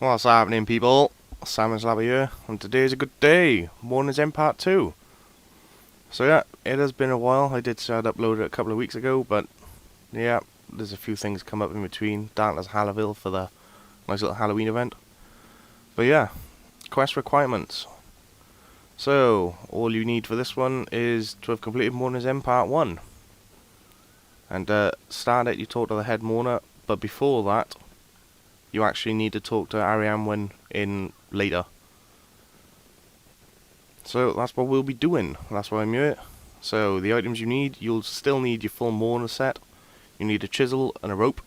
What's happening, people? Salmon's Lab here, and today's a good day. Mourning's in part 2. So yeah, it has been a while. I did start uploading it a couple of weeks ago, but yeah, there's a few things come up in between. Darkness Hallaville for the nice little Halloween event. But yeah, quest requirements. So, all you need for this one is to have completed Mourning's in part 1. And start it, you talk to the head mourner, but before that, you actually need to talk to Ariam in later. So that's what we'll be doing. That's why I'm here. So the items you need, you'll still need your full mourner set. You need a chisel and a rope.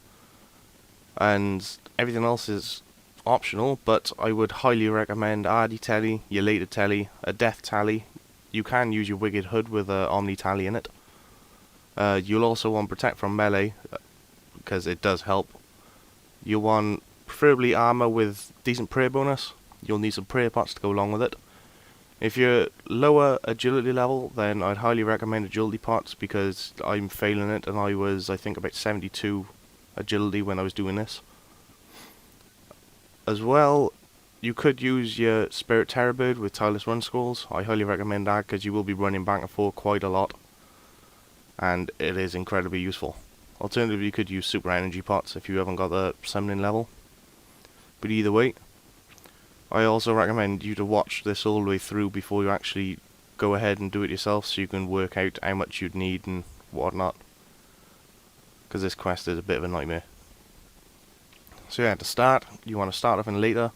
And everything else is optional, but I would highly recommend Ardy Telly, your later telly, a death tally. You can use your wicked hood with a omni tally in it. You'll also want protect from melee, because it does help. You'll want preferably armor with decent prayer bonus. You'll need some prayer pots to go along with it. If you're lower agility level, then I'd highly recommend agility pots, because I'm failing it, and I was, I think, about 72 agility when I was doing this. As well, you could use your Spirit Terror Bird with tireless run scrolls. I highly recommend that, because you will be running back and forth quite a lot, and it is incredibly useful. Alternatively, you could use super energy pots if you haven't got the summoning level. But either way, I also recommend you to watch this all the way through before you actually go ahead and do it yourself, so you can work out how much you'd need and whatnot. Because this quest is a bit of a nightmare. So yeah, to start, you want to start off in later,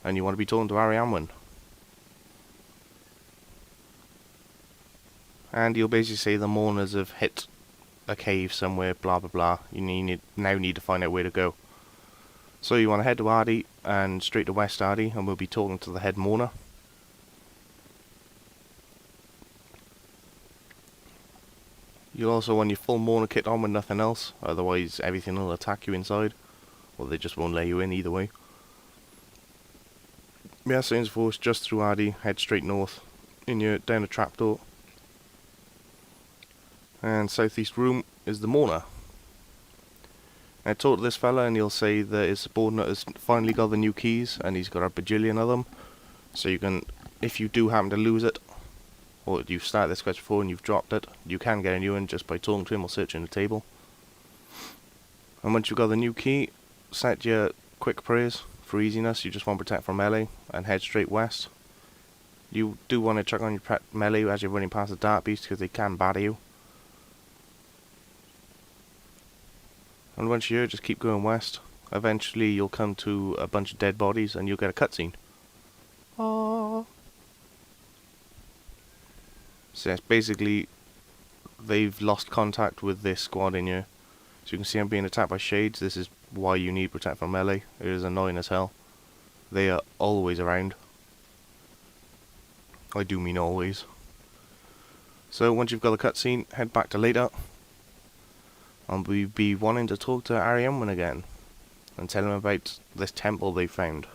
and you want to be talking to Ariam. And you'll basically say the mourners have hit a cave somewhere, blah blah blah. You now need to find out where to go. So you want to head to Ardy and straight to West Ardy, and we'll be talking to the head mourner. You'll also want your full mourner kit on with nothing else, otherwise everything will attack you inside, or they just won't let you in either way. Yeah, same force just through Ardy, head straight north, down a trapdoor. And southeast room is the mourner. I talk to this fella, and he'll say that his subordinate has finally got the new keys, and he's got a bajillion of them. So you can, if you do happen to lose it, or you've started this quest before and you've dropped it, you can get a new one just by talking to him or searching the table. And once you've got the new key, set your quick prayers for easiness. You just want to protect from melee and head straight west. You do want to check on your melee as you're running past the dark beast, because they can batter you. And once you're here, just keep going west. Eventually you'll come to a bunch of dead bodies and you'll get a cutscene. Aww. So yes, basically they've lost contact with this squad in here. So you can see I'm being attacked by shades. This is why you need protect from melee. It is annoying as hell. They are always around. I do mean always. So once you've got the cutscene, head back to later. And we'll be wanting to talk to Ariam again and tell him about this temple they found.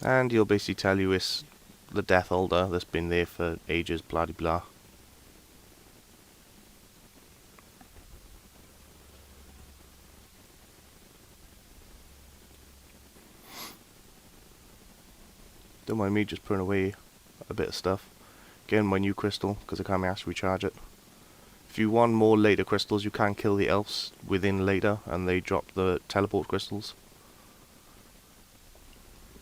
And he'll basically tell you it's the Death Altar that's been there for ages, blah de blah. Don't mind me just putting away a bit of stuff. Getting my new crystal, because I can't be asked to recharge it. If you want more later crystals, you can kill the elves within later, and they drop the teleport crystals.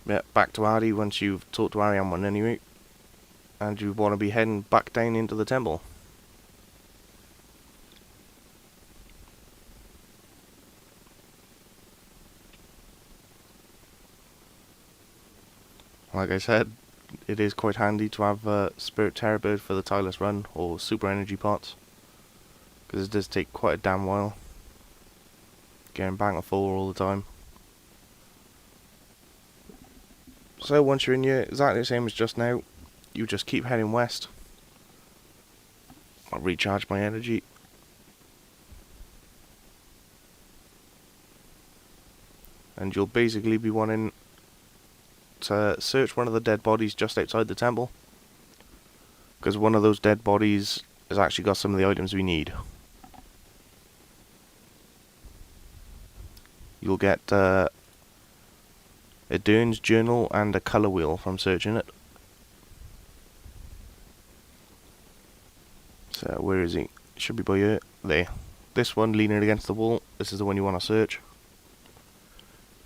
Yeah, back to Ardy once you've talked to Ariam anyway. And you want to be heading back down into the temple. Like I said, it is quite handy to have Spirit Terror Bird for the tireless run, or super energy pots, because it does take quite a damn while getting back and forth all the time. So once you're in here, exactly the same as just now, you just keep heading west. I'll recharge my energy. And you'll basically be wanting to search one of the dead bodies just outside the temple, because one of those dead bodies has actually got some of the items we need. You'll get a Dern's journal and a colour wheel from searching it. So where is he? It should be by here. There. This one leaning against the wall. This is the one you want to search.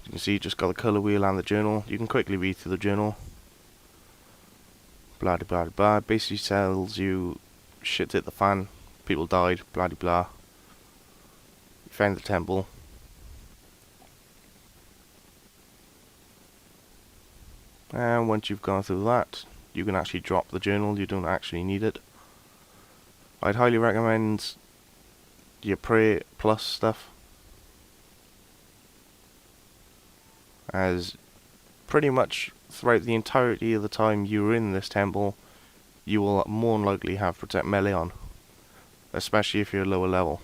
You can see just got the colour wheel and the journal. You can quickly read through the journal. Blah de blah de blah. Basically tells you shit hit the fan. People died. Blah de blah. You found the temple. And once you've gone through that, you can actually drop the journal. You don't actually need it. I'd highly recommend your Pray Plus stuff, as pretty much throughout the entirety of the time you're in this temple, you will more than likely have Protect Melee on, especially if you're lower level.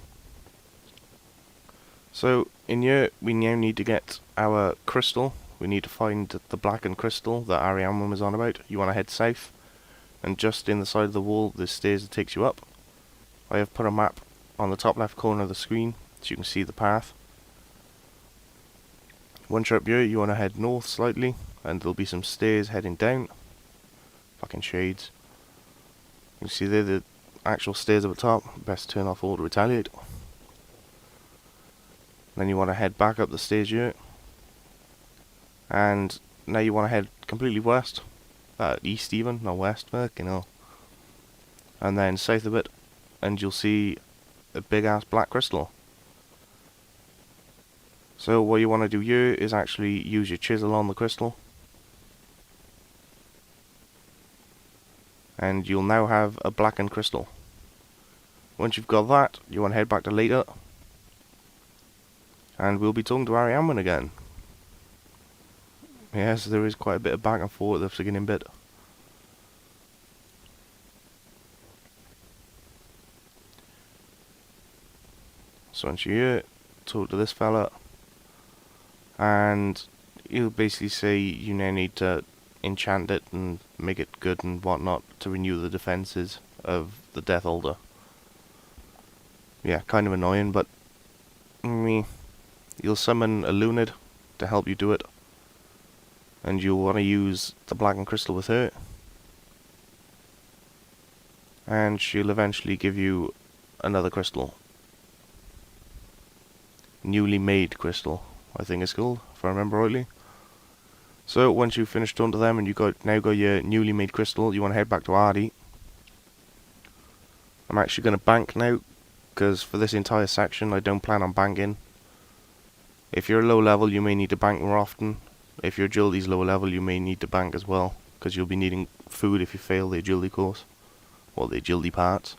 So in here we now need to get our crystal. We need to find the blackened crystal that Ariamon was on about. You want to head south, and just in the side of the wall there's stairs that takes you up. I have put a map on the top left corner of the screen so you can see the path. Once you're up here, you want to head north slightly, and there'll be some stairs heading down. Fucking shades. You can see there the actual stairs at the top. Best turn off all to retaliate. Then you want to head back up the stairs here. And now you want to head completely west. East even, not west, fucking hell. And then south a bit, and you'll see a big ass black crystal. So what you want to do here is actually use your chisel on the crystal, and you'll now have a blackened crystal. Once you've got that, you want to head back to later, and we'll be talking to Ariamon again. Yes, there is quite a bit of back and forth at the beginning bit. So once you're here, talk to this fella, and he'll basically say you now need to enchant it and make it good and whatnot to renew the defences of the Death Altar. Yeah, kind of annoying, but you'll summon a Lunid to help you do it, and you'll want to use the blackened crystal with her, and she'll eventually give you another crystal. Newly made crystal, I think it's called, if I remember rightly. So once you've finished talking to them and you now got your newly made crystal, you want to head back to Ardy. I'm actually going to bank now, because for this entire section I don't plan on banking. If you're low level, you may need to bank more often. If your agility's low level, you may need to bank as well, because you'll be needing food if you fail the agility course, or the agility parts.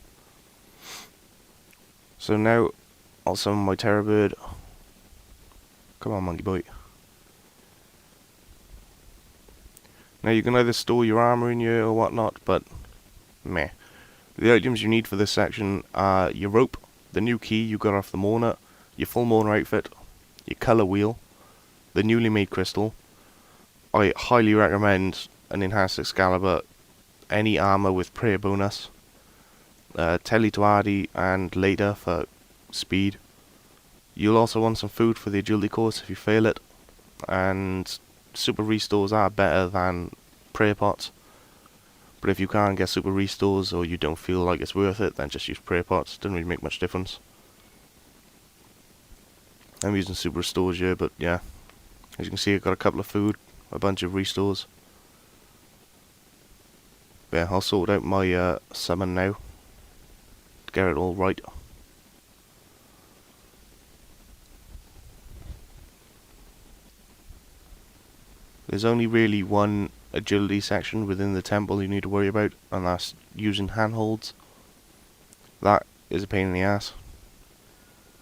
So now I'll summon my Terror Bird. Come on, monkey boy. Now you can either store your armor in here or whatnot, but meh. The items you need for this section are your rope, the new key you got off the Mourner, your full Mourner outfit, your colour wheel, the newly made crystal. I highly recommend an enhanced Excalibur, any armor with prayer bonus, Telly to Ardy, and later for speed. You'll also want some food for the agility course if you fail it, and super restores are better than prayer pots. But if you can't get super restores, or you don't feel like it's worth it, then just use prayer pots. Doesn't really make much difference. I'm using super restores here, but yeah. As you can see, I've got a couple of food, a bunch of restores. But yeah, I'll sort out my summon now, to get it all right. There's only really one agility section within the temple you need to worry about, and that's using handholds. That is a pain in the ass.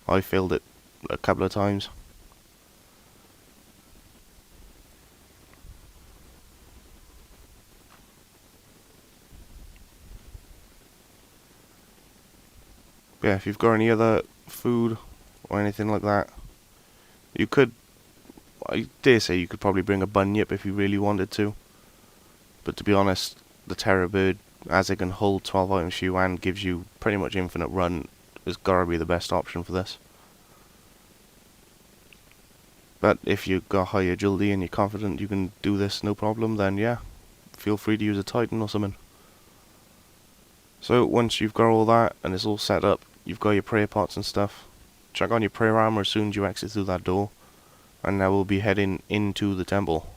I failed it a couple of times. But yeah, if you've got any other food or anything like that, you could I dare say you could probably bring a bunyip if you really wanted to. But to be honest, the Terror Bird, as it can hold 12 items for you and gives you pretty much infinite run, has got to be the best option for this. But if you've got high agility and you're confident you can do this no problem, then yeah, feel free to use a Titan or something. So once you've got all that and it's all set up, you've got your prayer pots and stuff, chuck on your prayer armor as soon as you exit through that door, and now we'll be heading into the temple.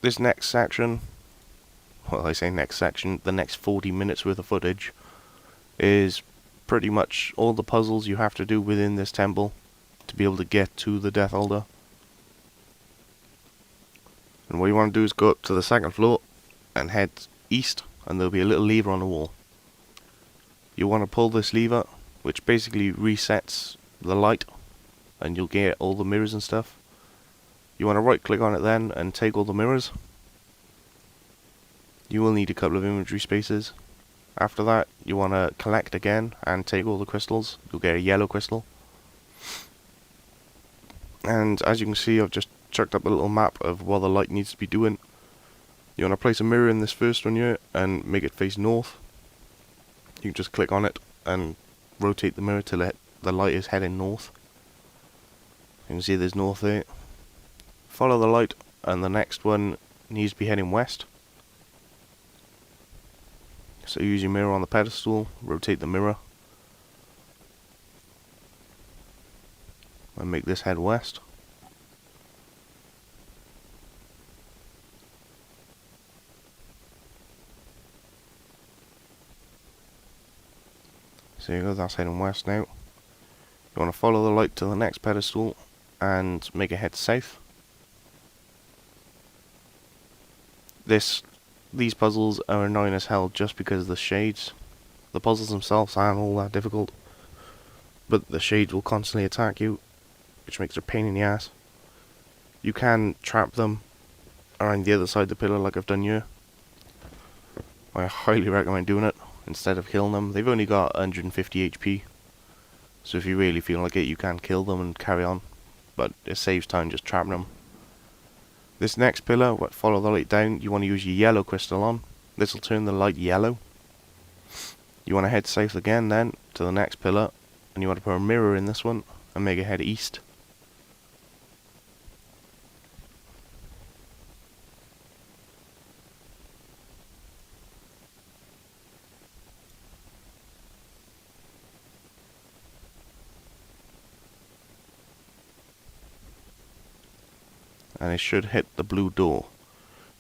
This next section, well I say next section, the next 40 minutes worth of footage, is pretty much all the puzzles you have to do within this temple to be able to get to the Death Altar. And what you want to do is go up to the second floor and head east, and there'll be a little lever on the wall. You want to pull this lever, which basically resets the light, and you'll get all the mirrors and stuff. You want to right click on it then and take all the mirrors. You will need a couple of inventory spaces. After that, you want to collect again and take all the crystals. You'll get a yellow crystal. And as you can see, I've just chucked up a little map of what the light needs to be doing. You want to place a mirror in this first one here and make it face north. You can just click on it and rotate the mirror till the light is heading north. You can see there's north there. Follow the light, and the next one needs to be heading west. So use your mirror on the pedestal, rotate the mirror, and make this head west. So there you go, that's heading west now. You want to follow the light to the next pedestal and make it head south. These puzzles are annoying as hell just because of the shades. The puzzles themselves aren't all that difficult, but the shades will constantly attack you, which makes it a pain in the ass. You can trap them around the other side of the pillar like I've done here. I highly recommend doing it instead of killing them. They've only got 150 HP, so if you really feel like it, you can kill them and carry on, but it saves time just trapping them. This next pillar, follow the light down, you want to use your yellow crystal on. This will turn the light yellow. You want to head south again then, to the next pillar, and you want to put a mirror in this one, and make it head east. And it should hit the blue door.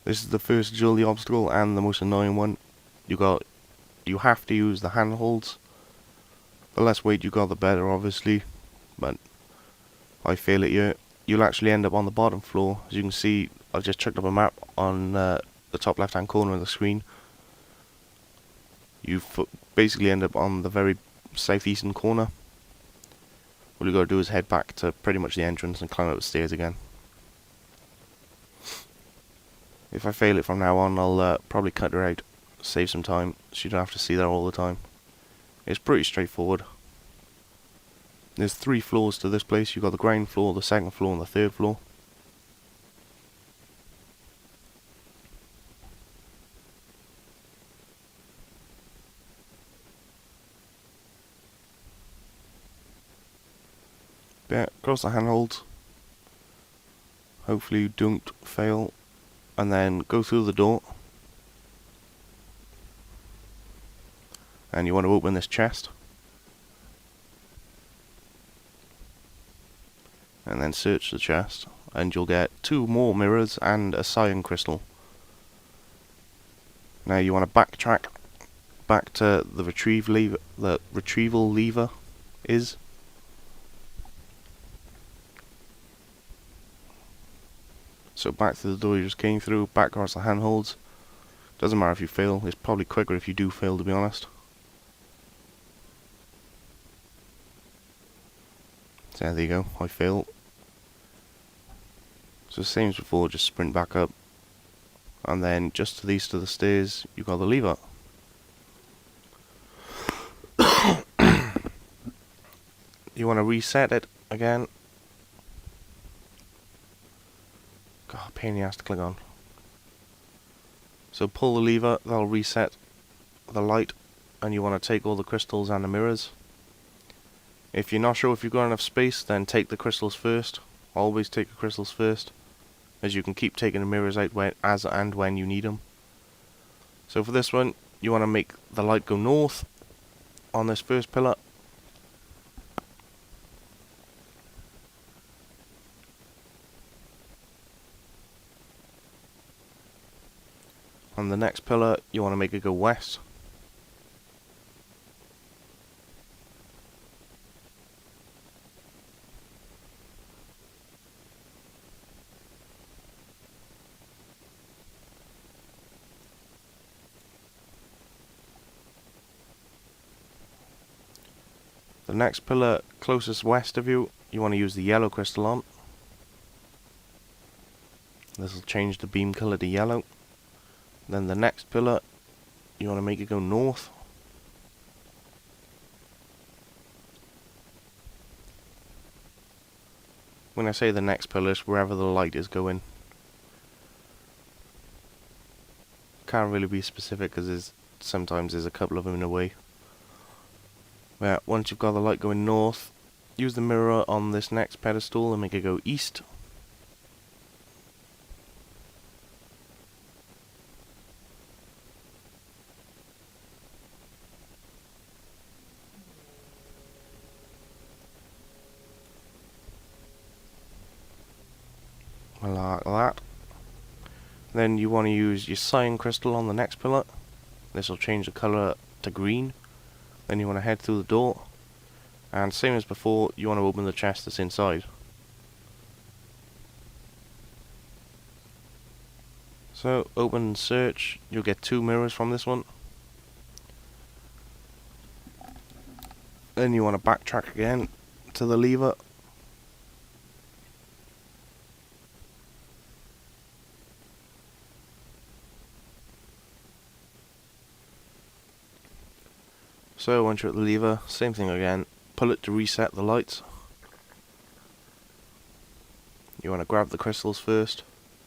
This is the first agility obstacle and the most annoying one. You have to use the handholds. The less weight you got, the better, obviously. But I fail it here. You'll actually end up on the bottom floor. As you can see, I've just chucked up a map on the top left-hand corner of the screen. You basically end up on the very southeastern corner. All you got to do is head back to pretty much the entrance and climb up the stairs again. If I fail it from now on, I'll probably cut her out, save some time, so you don't have to see that all the time. It's pretty straightforward. There's 3 floors to this place. You've got the ground floor, the second floor, and the third floor. Yeah, cross the handholds. Hopefully you don't fail. And then go through the door. And you want to open this chest. And then search the chest. And you'll get 2 more mirrors and a cyan crystal. Now you want to backtrack back to the retrieval lever is. So back to the door you just came through, back across the handholds. Doesn't matter if you fail, it's probably quicker if you do fail, to be honest. So there you go, I failed. So same as before, just sprint back up. And then just to the east of the stairs, you've got the lever. You want to reset it again. God, pain in the ass to click on. So pull the lever, that'll reset the light, and you want to take all the crystals and the mirrors. If you're not sure if you've got enough space, then take the crystals first. Always take the crystals first, as you can keep taking the mirrors out as and when you need them. So for this one, you want to make the light go north on this first pillar. On the next pillar, you want to make it go west. The next pillar closest west of you, you want to use the yellow crystal on. This will change the beam colour to yellow. Then the next pillar, you want to make it go north. When I say the next pillar, it's wherever the light is going. Can't really be specific because sometimes there's a couple of them in a way. But once you've got the light going north, use the mirror on this next pedestal and make it go east. Like that. Then you want to use your cyan crystal on the next pillar. This will change the colour to green. Then you want to head through the door. And same as before, you want to open the chest that's inside. So, open and search. You'll get 2 mirrors from this one. Then you want to backtrack again to the lever. So once you're at the lever, same thing again, pull it to reset the lights. You want to grab the crystals first,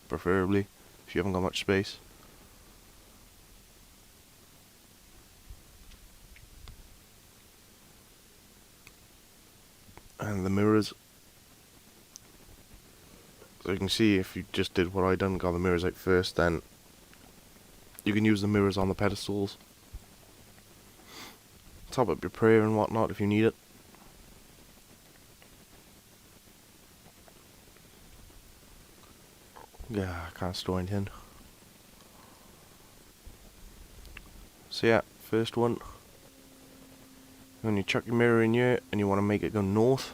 preferably, if you haven't got much space. And the mirrors. So you can see if you just did what I done, got the mirrors out first, then you can use the mirrors on the pedestals. Top up your prayer and whatnot if you need it. Yeah, I can't store anything. So yeah, first one. When you chuck your mirror in here and you want to make it go north.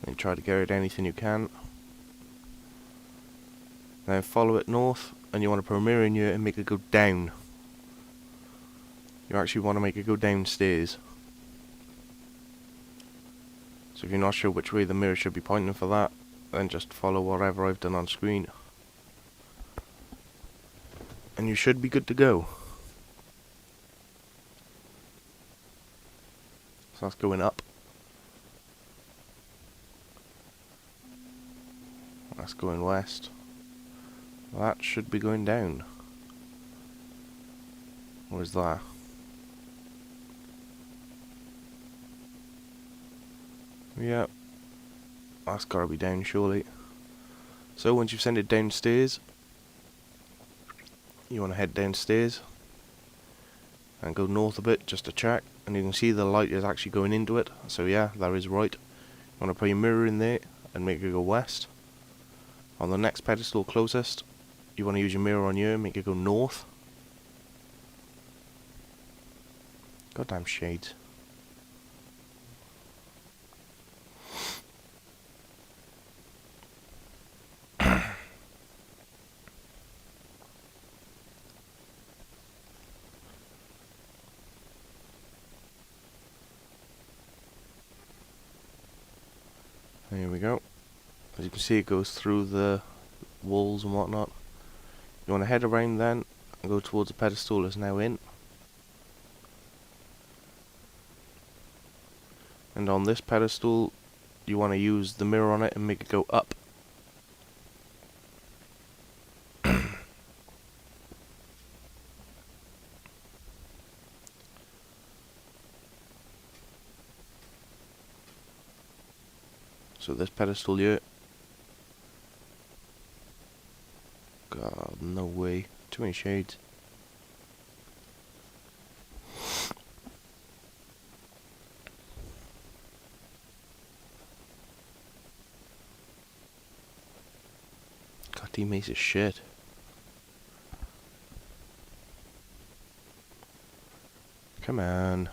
Then try to get it anything you can. Then follow it north, and you want to put a mirror in here and make it go down. You actually want to make it go downstairs. So if you're not sure which way the mirror should be pointing for that, then just follow whatever I've done on screen. And you should be good to go. So that's going up. That's going west. That should be going down. Where's that? Yeah. That's gotta be down surely. So once you've sent it downstairs, you want to head downstairs and go north a bit just to check, and you can see the light is actually going into it. So yeah, that is right. You want to put your mirror in there and make it go west. On the next pedestal closest, you want to use your mirror on here and make it go north. Goddamn shades. There we go. As you can see, it goes through the walls and whatnot. You want to head around then and go towards the pedestal that's now in. And on this pedestal, you want to use the mirror on it and make it go up. So this pedestal here. God, no way. Too many shades. God, teammates is shit. Come on.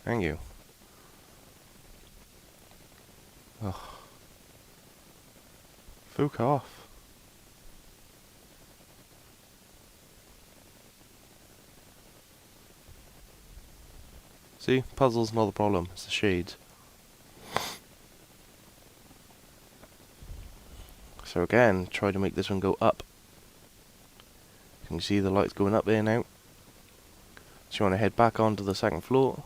Thank you. Ugh. Fuck off. See, puzzle's not the problem, it's the shades. So again, try to make this one go up. You can see the lights going up there now. So you want to head back onto the second floor.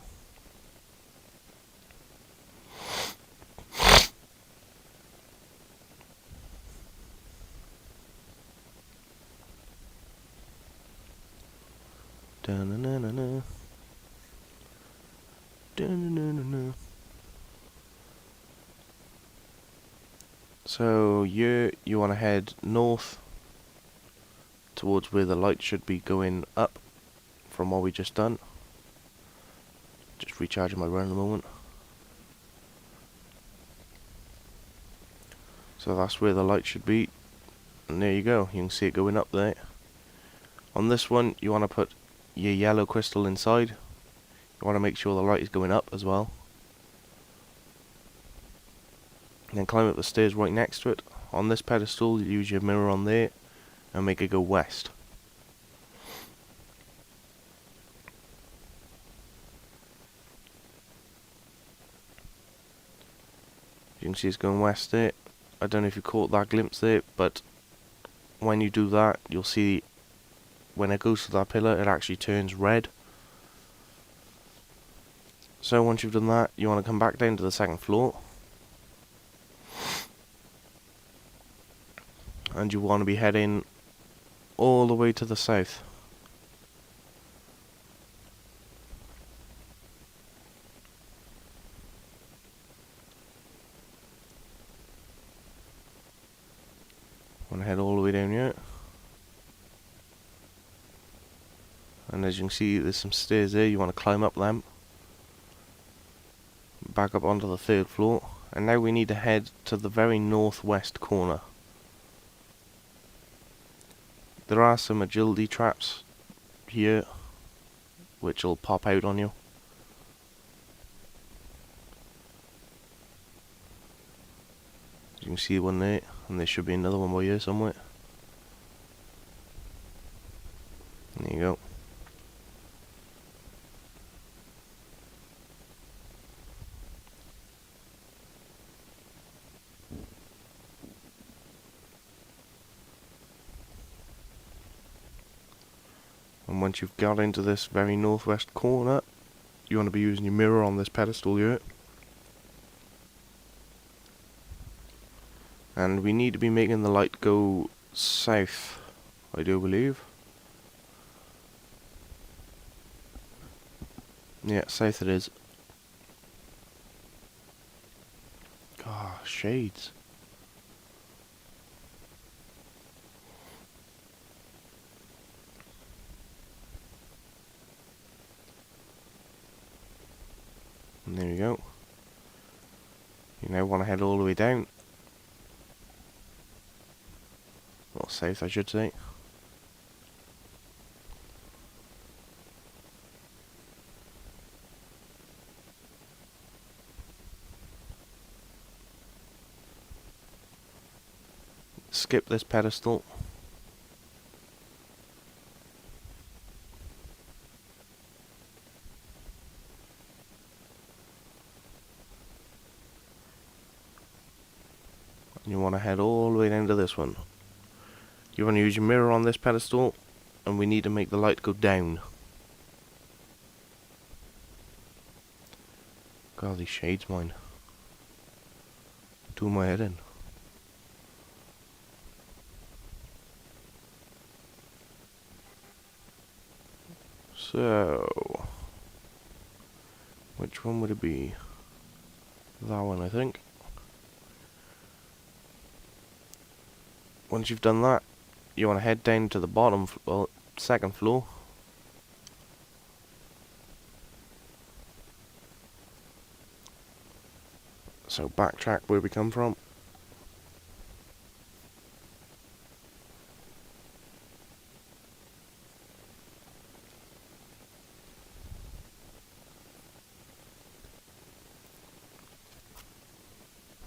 Da-na-na-na-na. Da-na-na-na-na. So you want to head north towards where the light should be going up from what we just done. Just recharging my run at the moment. So that's where the light should be. And there you go, you can see it going up there. On this one, you want to put your yellow crystal inside. You want to make sure the light is going up as well. And then climb up the stairs right next to it. On this pedestal, use your mirror on there and make it go west. You can see it's going west there. I don't know if you caught that glimpse there, but when you do that, you'll see when it goes to that pillar, it actually turns red. So once you've done that, you want to come back down to the second floor. And you want to be heading all the way to the south. Want to head all the way down here. And as you can see, there's some stairs there, you want to climb up them. Back up onto the third floor. And now we need to head to the very northwest corner. There are some agility traps here, which will pop out on you. You can see one there, and there should be another one by here somewhere. There you go. And once you've got into this very northwest corner, you want to be using your mirror on this pedestal here. And we need to be making the light go south, I do believe. Yeah, south it is. Ah, shades. And there you go. You now want to head all the way down. Well, south I should say. Skip this pedestal. And you want to head all the way down to this one. You want to use your mirror on this pedestal, and we need to make the light go down. God, these shades, mine. Doing my head in. So, which one would it be? That one, I think. Once you've done that, you want to head down to the bottom, well, second floor. So backtrack where we come from.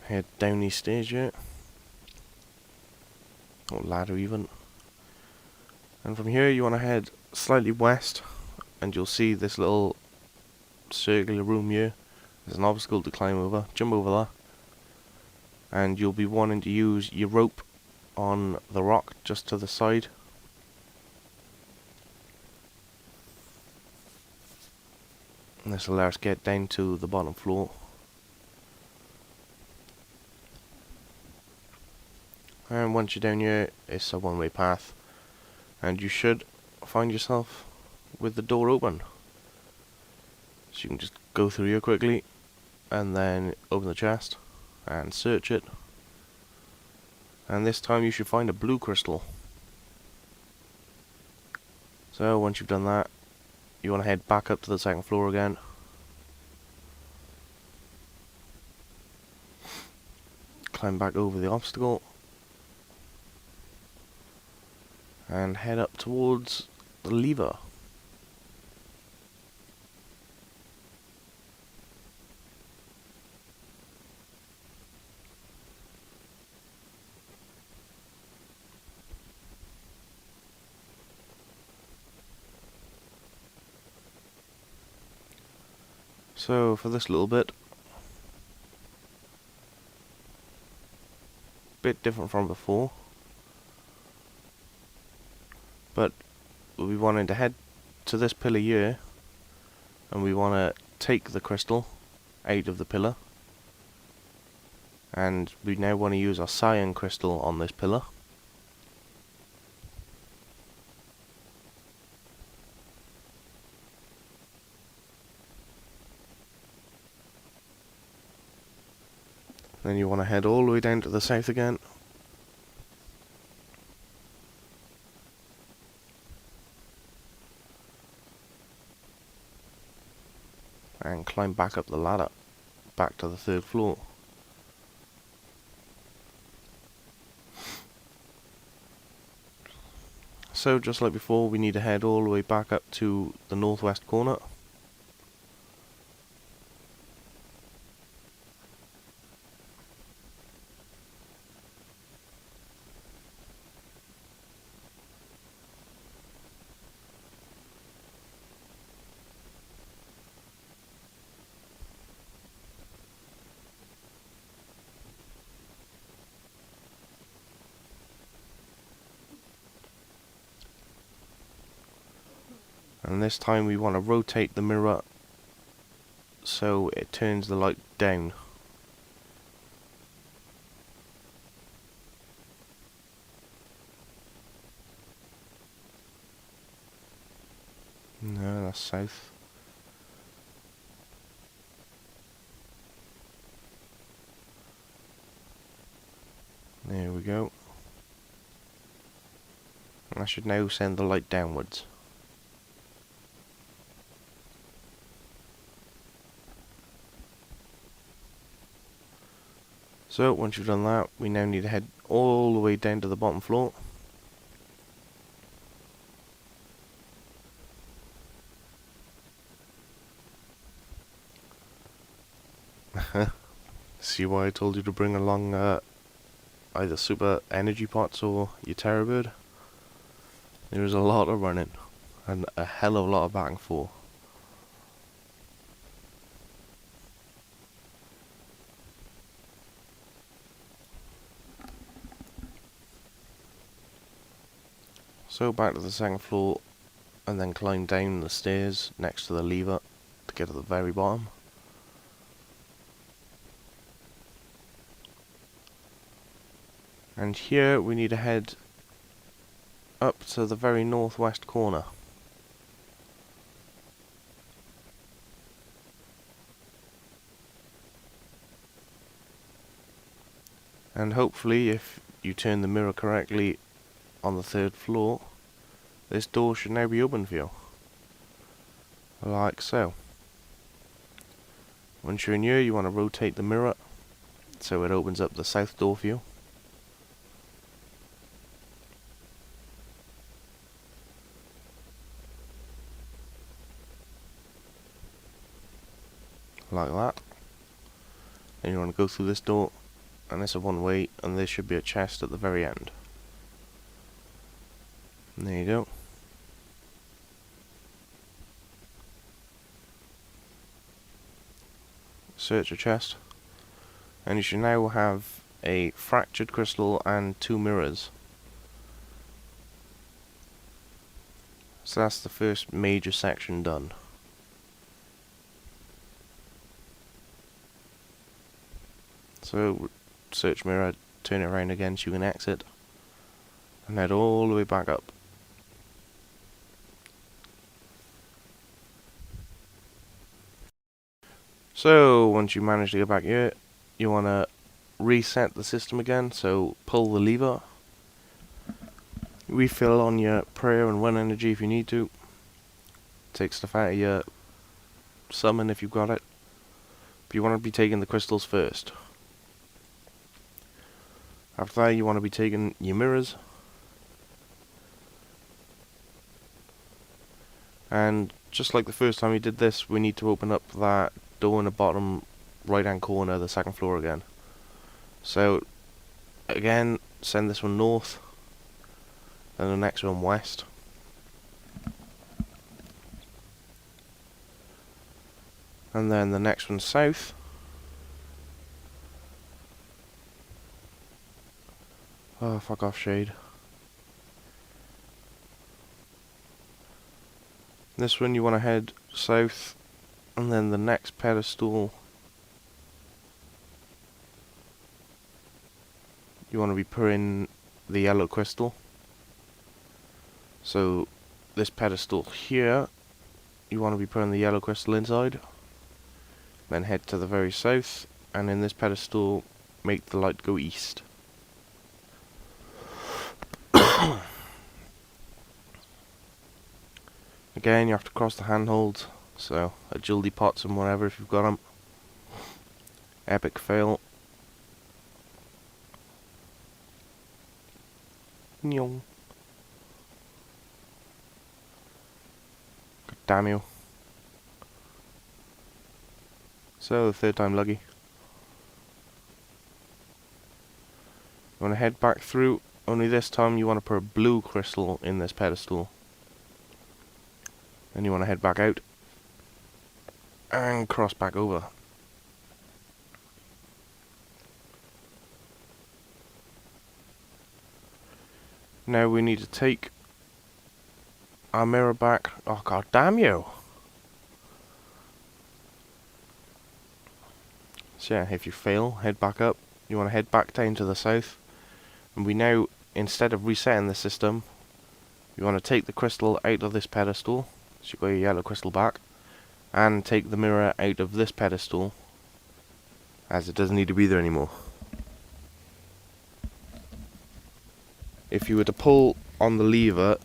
Head down these stairs here. Or ladder even. And from here you want to head slightly west, and you'll see this little circular room here. There's an obstacle to climb over. Jump over that. And you'll be wanting to use your rope on the rock just to the side. And this will let us get down to the bottom floor. And once you're down here, it's a one-way path. And you should find yourself with the door open. So you can just go through here quickly, and then open the chest, and search it. And this time you should find a blue crystal. So once you've done that, you want to head back up to the second floor again. Climb back over the obstacle. And head up towards the lever. So for this little bit different from before, but we wanted to head to this pillar here, and we want to take the crystal out of the pillar, and we now want to use our cyan crystal on this pillar. Then you want to head all the way down to the south again. And climb back up the ladder, back to the third floor. So just like before, we need to head all the way back up to the northwest corner. And this time we want to rotate the mirror so it turns the light down. No, that's south. There we go. And that should now send the light downwards. So once you've done that, we now need to head all the way down to the bottom floor. See why I told you to bring along either super energy pots or your terror bird? There's a lot of running and a hell of a lot of back and forth. So back to the second floor, and then climb down the stairs next to the lever to get to the very bottom. And here we need to head up to the very northwest corner. And hopefully, if you turn the mirror correctly on the 3rd floor, this door should now be open for you. Like so. Once you're in here, you want to rotate the mirror so it opens up the south door for you. Like that. And you want to go through this door, and it's a one-way, and there should be a chest at the very end. And there you go. Search a chest, and you should now have a fractured crystal and 2 mirrors. So that's the first major section done. So search mirror, turn it around again so you can exit, and head all the way back up. So once you manage to get back here, you want to reset the system again, so pull the lever, refill on your prayer and 1 energy if you need to, take stuff out of your summon if you've got it, but you want to be taking the crystals first. After that you want to be taking your mirrors, and just like the first time we did this, we need to open up that door in the bottom right hand corner, the 2nd floor again. So again, send this one north, then the next one west, and then the next one south, oh fuck off shade. This one you want to head south, and then the next pedestal you want to be putting the yellow crystal. So this pedestal here, you want to be putting the yellow crystal inside, then head to the very south, and in this pedestal make the light go east. Again, you have to cross the handholds, so agility pots and whatever if you've got them. Epic fail. Nyong. God damn you. So, the 3rd time lucky. You want to head back through, only this time you want to put a blue crystal in this pedestal. Then you want to head back out and cross back over. Now we need to take our mirror back. Oh god damn you! So yeah, if you fail, head back up. You want to head back down to the south. And we now, instead of resetting the system, you want to take the crystal out of this pedestal. So you got your yellow crystal back, and take the mirror out of this pedestal, as it doesn't need to be there anymore. If you were to pull on the lever,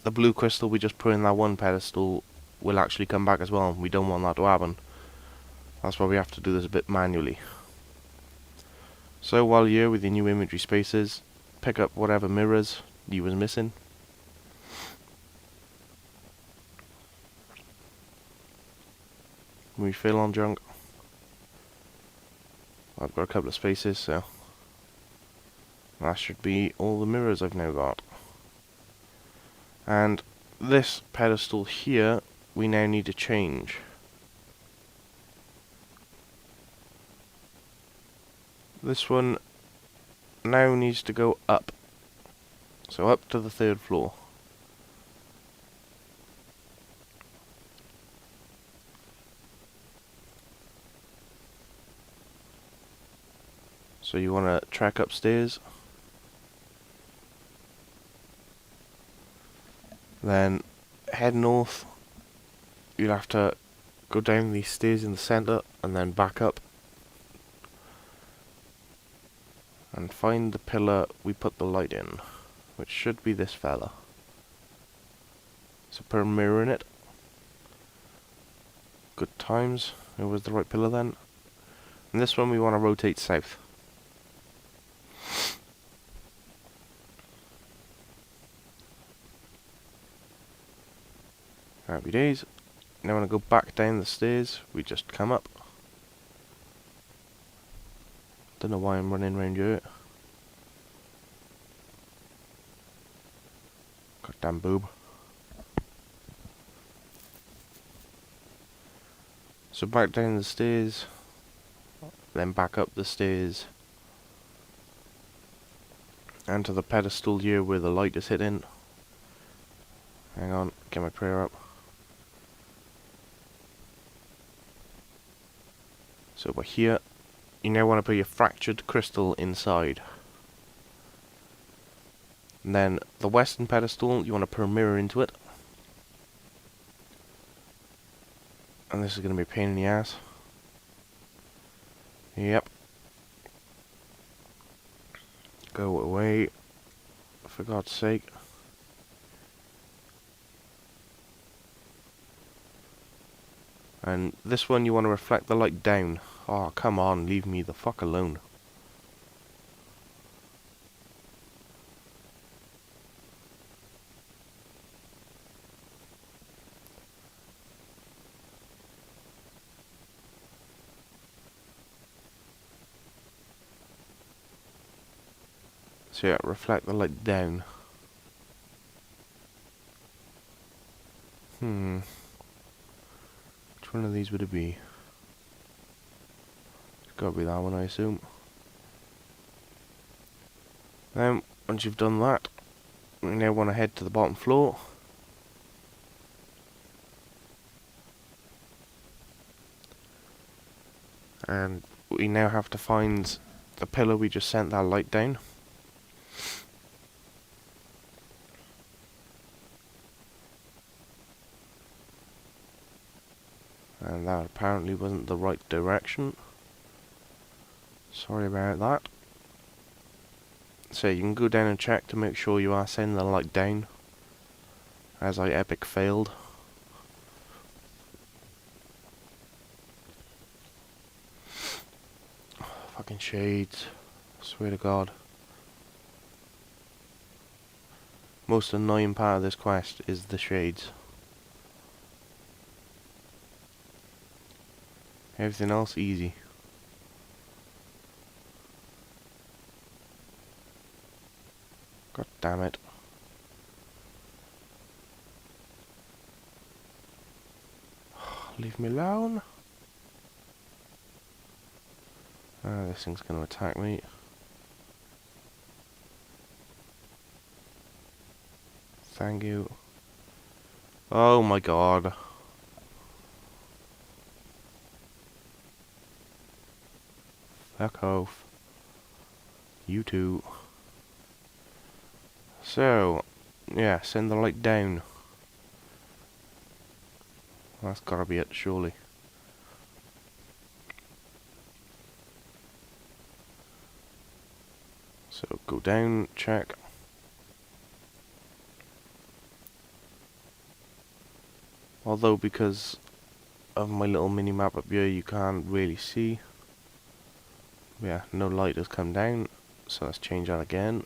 the blue crystal we just put in that one pedestal will actually come back as well. We don't want that to happen. That's why we have to do this a bit manually. So while you're with your new inventory spaces, pick up whatever mirrors you was missing. Refill on junk. I've got a couple of spaces, so that should be all the mirrors I've now got. And this pedestal here, we now need to change. This one now needs to go up. So up to the 3rd floor. So you want to track upstairs, Then head north. You'll have to go down these stairs in the centre and then back up. And find the pillar we put the light in, which should be this fella. So put a mirror in it. Good times. It was the right pillar then. And this one we want to rotate south. Happy days. Now when I go back down the stairs, we just come up. Don't know why I'm running around here. Goddamn boob. So back down the stairs, then back up the stairs, and to the pedestal here where the light is hitting. Hang on, get my prayer up. So we're here. You now want to put your fractured crystal inside. And then the western pedestal, you want to put a mirror into it. And this is going to be a pain in the ass. Yep. Go away. For God's sake. And this one you want to reflect the light down. Oh, come on, leave me the fuck alone. So yeah, reflect the light down. Which one of these would it be? It's gotta be that one, I assume. Then, once you've done that, you now want to head to the bottom floor. And we now have to find the pillar we just sent that light down. And that apparently wasn't the right direction. Sorry about that. So you can go down and check to make sure you are sending the light down, as I epic failed. Fucking shades. Swear to God. Most annoying part of this quest is the shades. Everything else easy. God damn it. Leave me alone. Ah, this thing's gonna attack me. Thank you. Oh my God. Fuck off. You too. So, yeah, send the light down. That's gotta be it, surely. So, go down, check. Although, because of my little mini-map up here, you can't really see. Yeah, no light has come down, so let's change that again.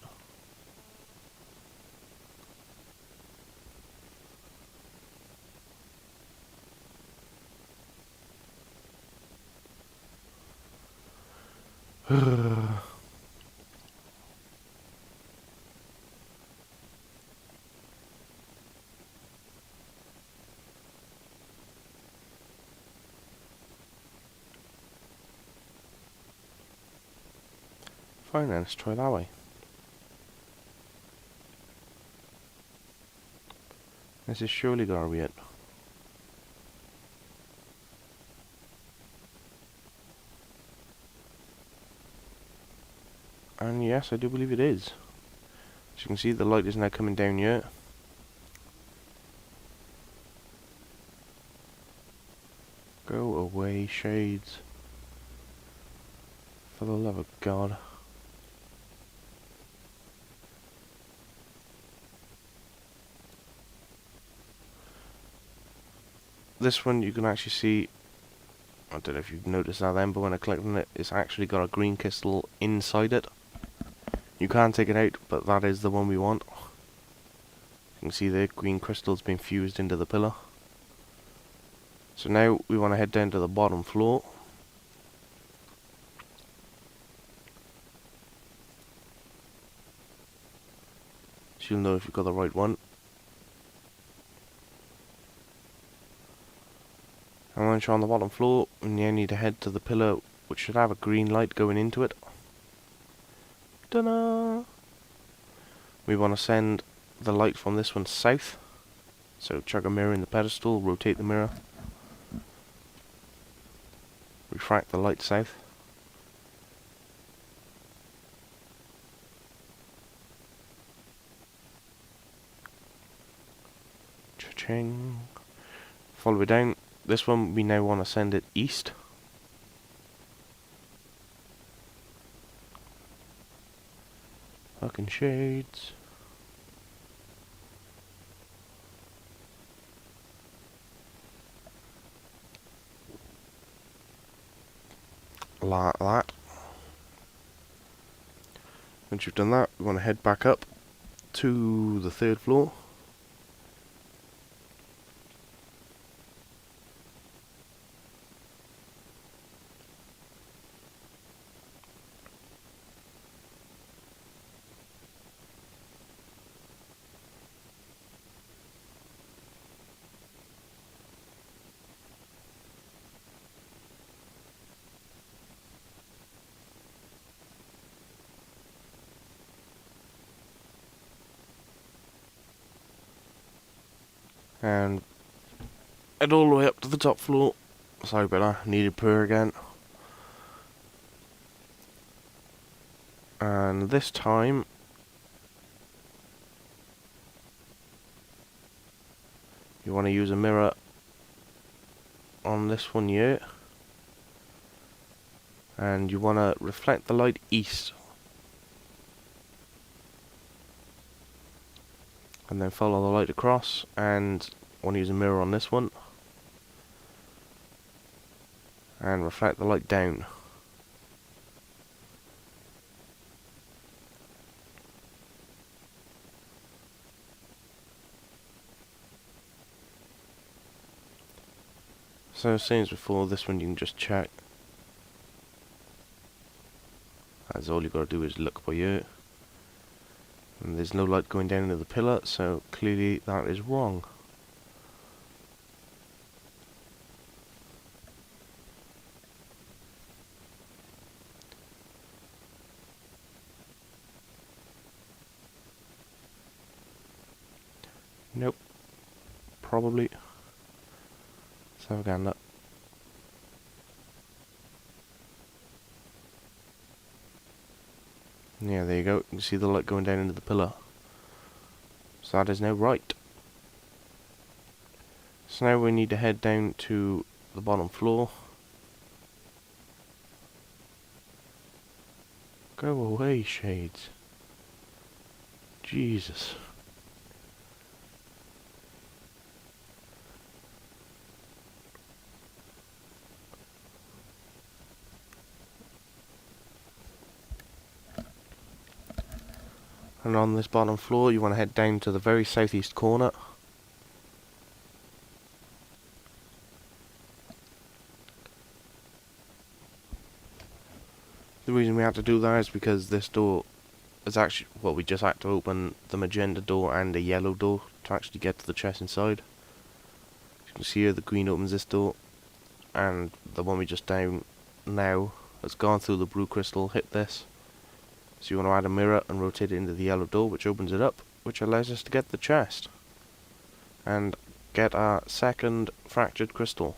Fine then, let's try that way. This is surely gotta be it. And yes, I do believe it is. As you can see, the light is now coming down here. shades. For the love of God. This one you can actually see, I don't know if you've noticed that then, but when I click on it, it's actually got a green crystal inside it. You can take it out, but that is the one we want. You can see the green crystal's been fused into the pillar. So now we want to head down to the bottom floor. So you'll know if you've got the right one. And once you're on the bottom floor, you now need to head to the pillar, which should have a green light going into it. Ta-da! We want to send the light from this one south. So chuck a mirror in the pedestal, rotate the mirror. Refract the light south. Cha-ching. Follow it down. This one we now want to send it east. Fucking shades. Like that. Once you've done that, we want to head back up to the third floor. And head all the way up to the top floor. Sorry about that, needed prayer again. And this time you want to use a mirror on this one here. And you want to reflect the light east. And then follow the light across, and I want to use a mirror on this one. And reflect the light down. So same as before, this one you can just check. That's all you've got to do is look by here. And there's no light going down into the pillar, so clearly that is wrong. Nope. Probably. Let's have a gander. Yeah, there you go. You can see the light going down into the pillar. So that is now right. So now we need to head down to the bottom floor. Go away, shades. Jesus. And on this bottom floor, you want to head down to the very southeast corner. The reason we have to do that is because this door is actually, well, we just had to open the magenta door and the yellow door to actually get to the chest inside. As you can see here, the green opens this door, and the one we just down now has gone through the blue crystal, hit this. So you want to add a mirror and rotate it into the yellow door, which opens it up, which allows us to get the chest. And get our second fractured crystal.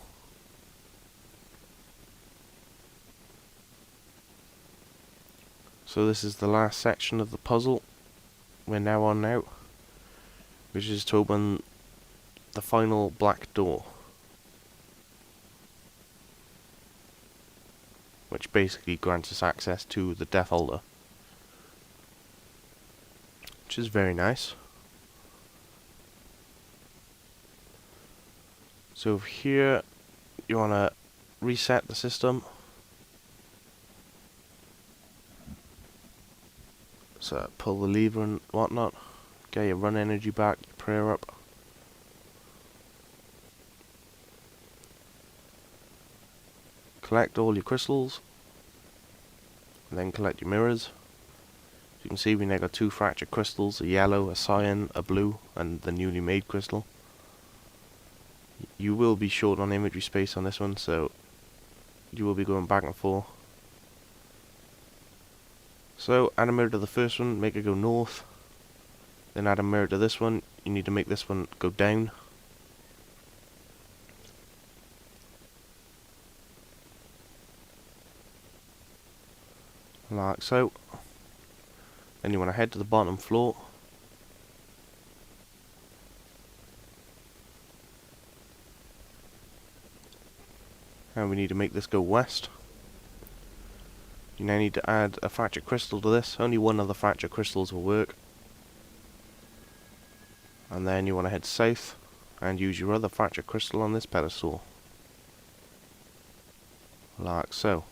So this is the last section of the puzzle we're now on now, which is to open the final black door. which basically grants us access to the death altar, which is very nice. So here you want to reset the system. So pull the lever and whatnot, get your run energy back, your prayer up. Collect all your crystals, and then collect your mirrors. As you can see, we now got 2 fractured crystals, a yellow, a cyan, a blue, and the newly made crystal. You will be short on imagery space on this one, so you will be going back and forth. So add a mirror to the first one, make it go north. Then add a mirror to this one, you need to make this one go down. Like so. Then you want to head to the bottom floor. And we need to make this go west. You now need to add a fractured crystal to this. Only one of the fractured crystals will work. And then you want to head south and use your other fractured crystal on this pedestal. Like so.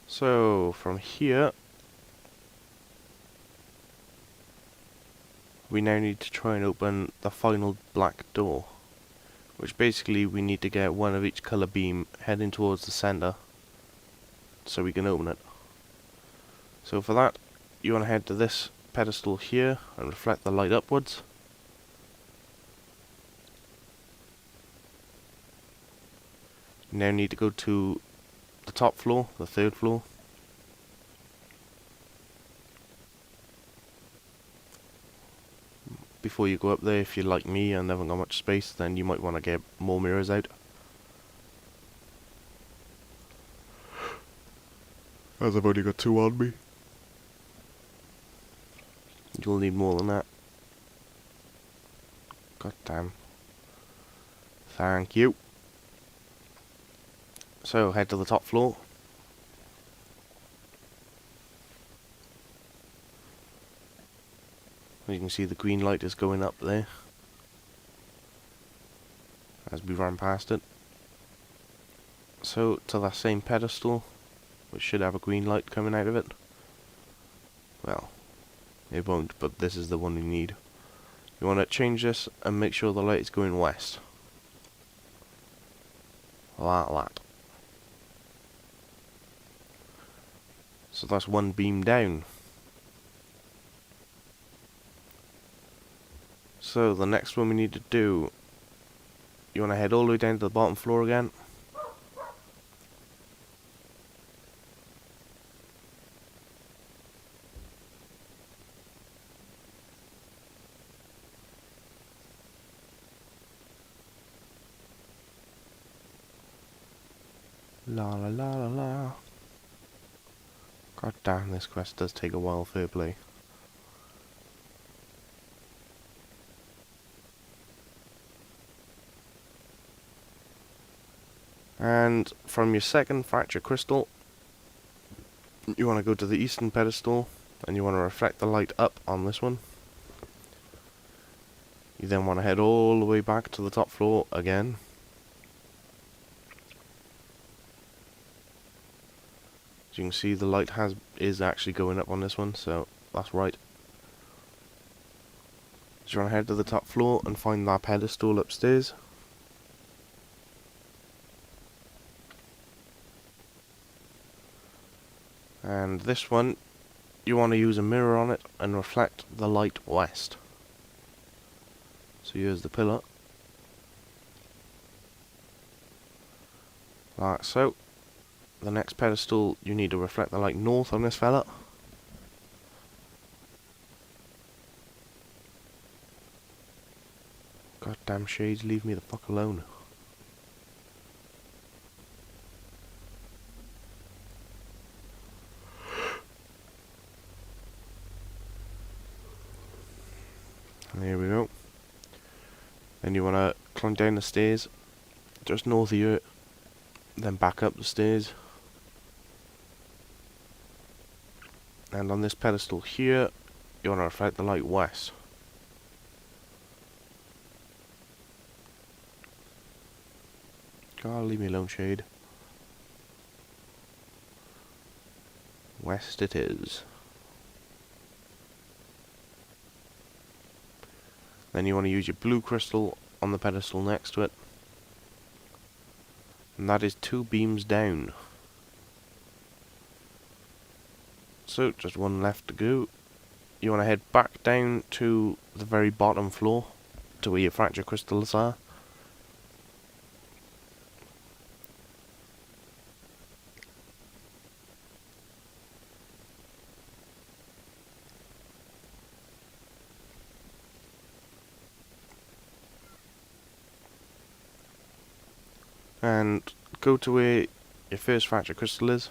So from here we now need to try and open the final black door, which basically we need to get one of each colour beam heading towards the centre so we can open it. So for that you want to head to this pedestal here and reflect the light upwards. You now need to go to the top floor, the 3rd floor. Before you go up there, if you're like me and haven't got much space, then you might want to get more mirrors out. As I've only got 2 on me. You'll need more than that. God damn. Thank you. So head to the top floor. You can see the green light is going up there as we run past it. So to that same pedestal, which should have a green light coming out of it. Well, it won't, but this is the one you need. You want to change this and make sure the light is going west. Like that. So that's 1 beam down. So the next one we need to do, you want to head all the way down to the bottom floor again. La la la la la. God damn, this quest does take a while, fair play. And from your second fracture crystal, you want to go to the eastern pedestal and you want to reflect the light up on this one. You then want to head all the way back to the top floor again. As you can see, the light is actually going up on this one, so that's right. So you want to head to the top floor and find that pedestal upstairs. And this one, you want to use a mirror on it and reflect the light west. So here's the pillar. Like so. The next pedestal, you need to reflect the light north on this fella. Goddamn shades, leave me the fuck alone. There we go. Then you want to climb down the stairs, just north of you, then back up the stairs. And on this pedestal here, you want to reflect the light west. God, leave me alone, shade. West it is. Then you want to use your blue crystal on the pedestal next to it. And that is 2 beams down. So, just one left to go. You want to head back down to the very bottom floor, to where your fracture crystals are. And go to where your first fracture crystal is,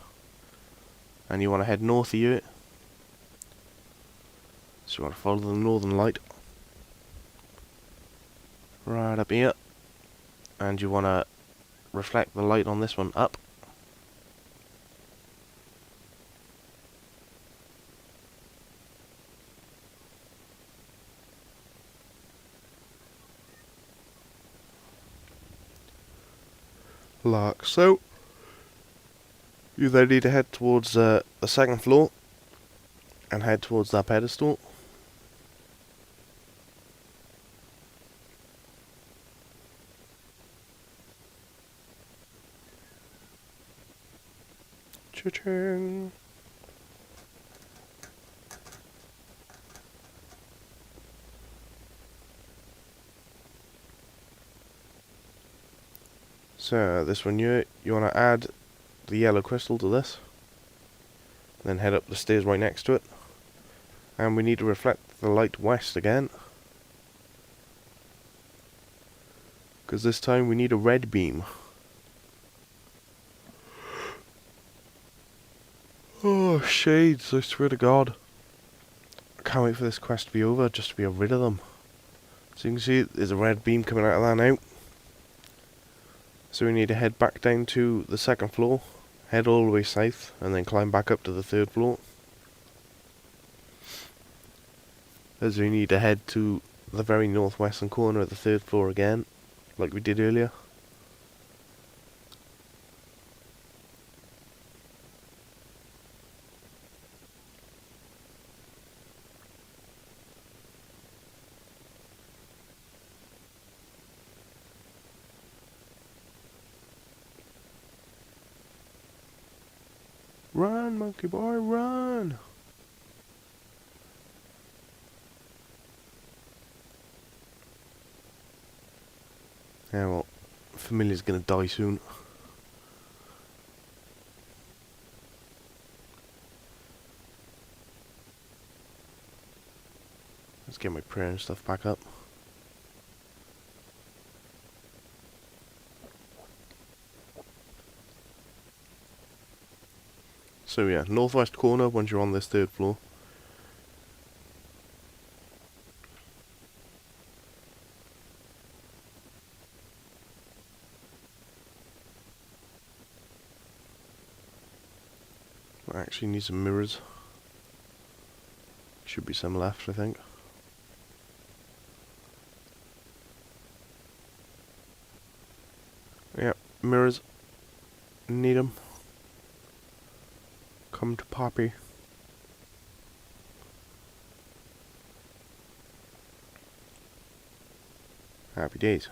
and you want to head north of you. So you want to follow the northern light right up here, and you want to reflect the light on this one up. Like so. You then need to head towards the second floor and head towards that pedestal. Cha-ching. So this one you want to add the yellow crystal to this, then head up the stairs right next to it, and we need to reflect the light west again, because this time we need a red beam. Oh, shades, I swear to God. I can't wait for this quest to be over, just to be rid of them. So you can see there's a red beam coming out of that now. So we need to head back down to the second floor, head all the way south, and then climb back up to the third floor. As we need to head to the very northwestern corner of the third floor again, like we did earlier. Run, monkey boy, run! Yeah, well, Familiar's gonna die soon. Let's get my prayer and stuff back up. So yeah, northwest corner once you're on this third floor. I actually need some mirrors. Should be some left, I think. Yep, mirrors. Need them. Come to Poppy. Happy days.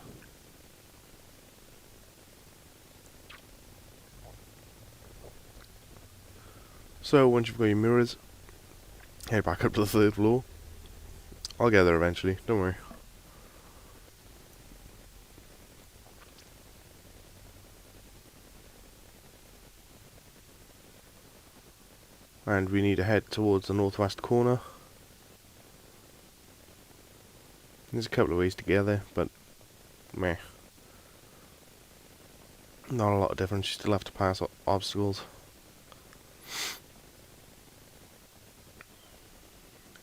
So once you've got your mirrors, head back up to the third floor. I'll get there eventually, don't worry. And we need to head towards the northwest corner. There's a couple of ways to get there, but meh. Not a lot of difference, you still have to pass obstacles.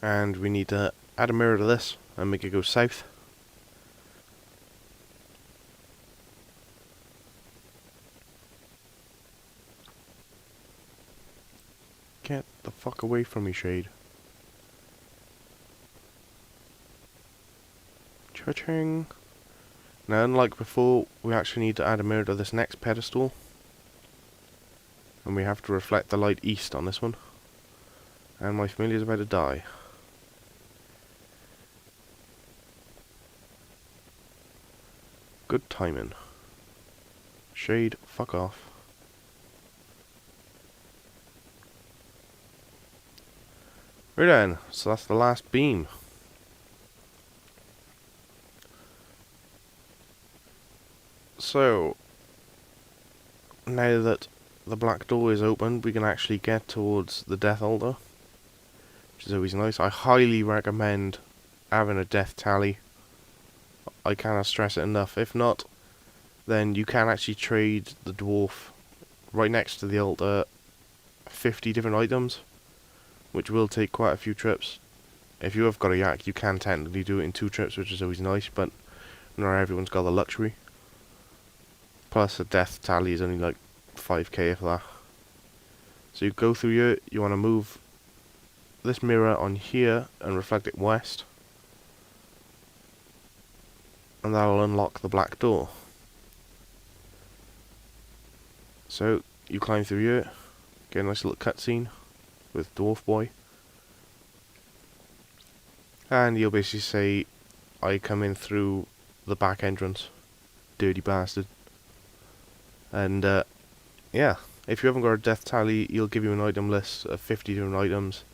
And we need to add a mirror to this and make it go south. Get the fuck away from me, Shade. Cha-ching. Now, unlike before, we actually need to add a mirror to this next pedestal. And we have to reflect the light east on this one. And my familiar's about to die. Good timing. Shade, fuck off. Right then, so that's the last beam. So, now that the black door is open, we can actually get towards the death altar, which is always nice. I highly recommend having a death tally. I cannot stress it enough. If not, then you can actually trade the dwarf right next to the altar 50 different items, which will take quite a few trips. If you have got a yak, you can technically do it in 2 trips, which is always nice, but not everyone's got the luxury. Plus, the death tally is only like 5k for that. So you go through here, you want to move this mirror on here and reflect it west. And that'll unlock the black door. So, you climb through here, get a nice little cutscene with Dwarf Boy. And you'll basically say, I come in through the back entrance. Dirty bastard. And, yeah. If you haven't got a death tally, you'll give you an item list of 50 different items.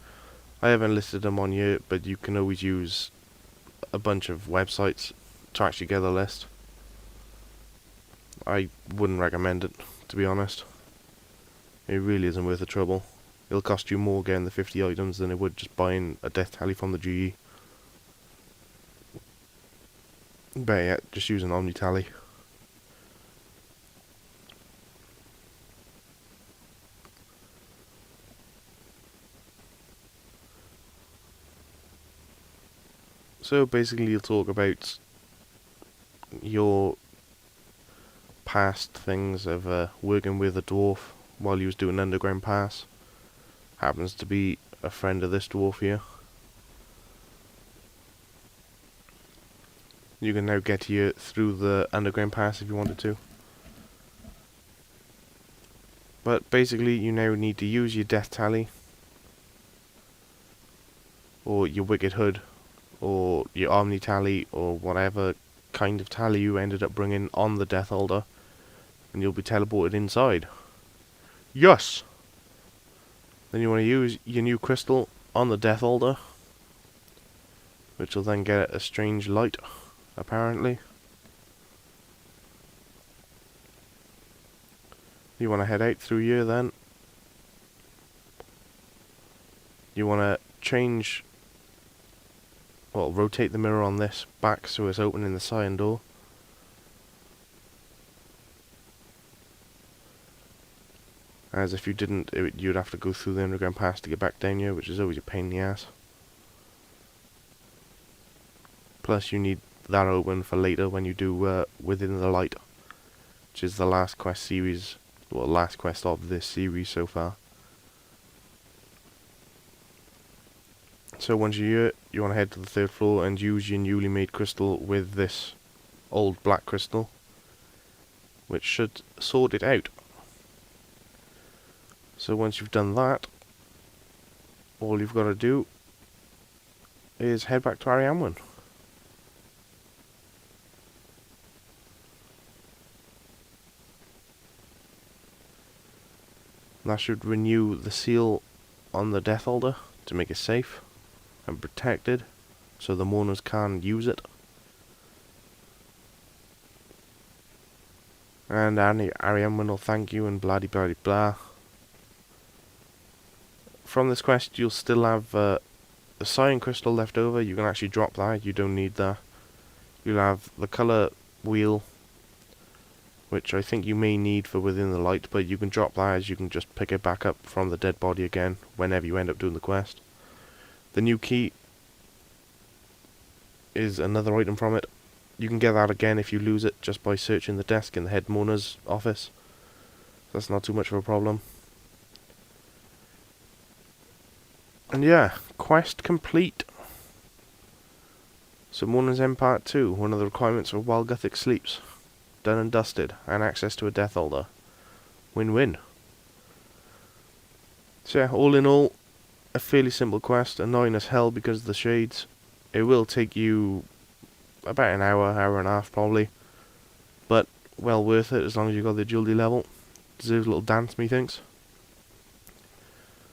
I haven't listed them on here, but you can always use a bunch of websites to actually get a list. I wouldn't recommend it, to be honest. It really isn't worth the trouble. It'll cost you more getting the 50 items than it would just buying a death tally from the GE. But yeah, just use an Omni tally. So basically you'll talk about your past things of working with a dwarf while you was doing underground pass. Happens to be a friend of this dwarf here. You can now get here through the underground pass if you wanted to. But basically you now need to use your death tally, or your wicked hood, or your omni tally, or whatever kind of tally you ended up bringing on the death altar, and you'll be teleported inside. Yes! Then you want to use your new crystal on the death altar, which will then get a strange light, apparently. You want to head out through here then. You want to change, well, rotate the mirror on this back so it's opening the cyan door. As if you didn't, you'd have to go through the underground pass to get back down here, which is always a pain in the ass. Plus you need that open for later when you do Within the Light, which is the last quest series, well, last quest of this series so far. So once you're here, you want to head to the 3rd floor and use your newly made crystal with this old black crystal, which should sort it out. So once you've done that, all you've got to do is head back to Ariamwin. That should renew the seal on the death altar to make it safe and protected, so the mourners can use it. And Ariamwin will thank you and blah blah blah blah. From this quest you'll still have the cyan crystal left over. You can actually drop that, you don't need that. You'll have the colour wheel, which I think you may need for Within the Light, but you can drop that as you can just pick it back up from the dead body again whenever you end up doing the quest. The new key is another item from it. You can get that again if you lose it, just by searching the desk in the head mourner's office. That's not too much of a problem. And yeah, quest complete. So Mourning's End Part 2, one of the requirements of while Guthix sleeps. Done and dusted, and access to a death altar. Win-win. So yeah, all in all, a fairly simple quest, annoying as hell because of the shades. It will take you about an hour, hour and a half probably. But well worth it as long as you got the agility level. Deserves a little dance, methinks.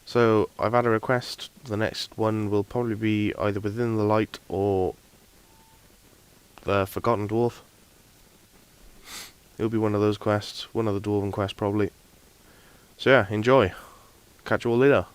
So I've had a request. The next one will probably be either Within the Light or the Forgotten Dwarf. It'll be one of those quests, one of the Dwarven quests probably. So yeah, enjoy. Catch you all later.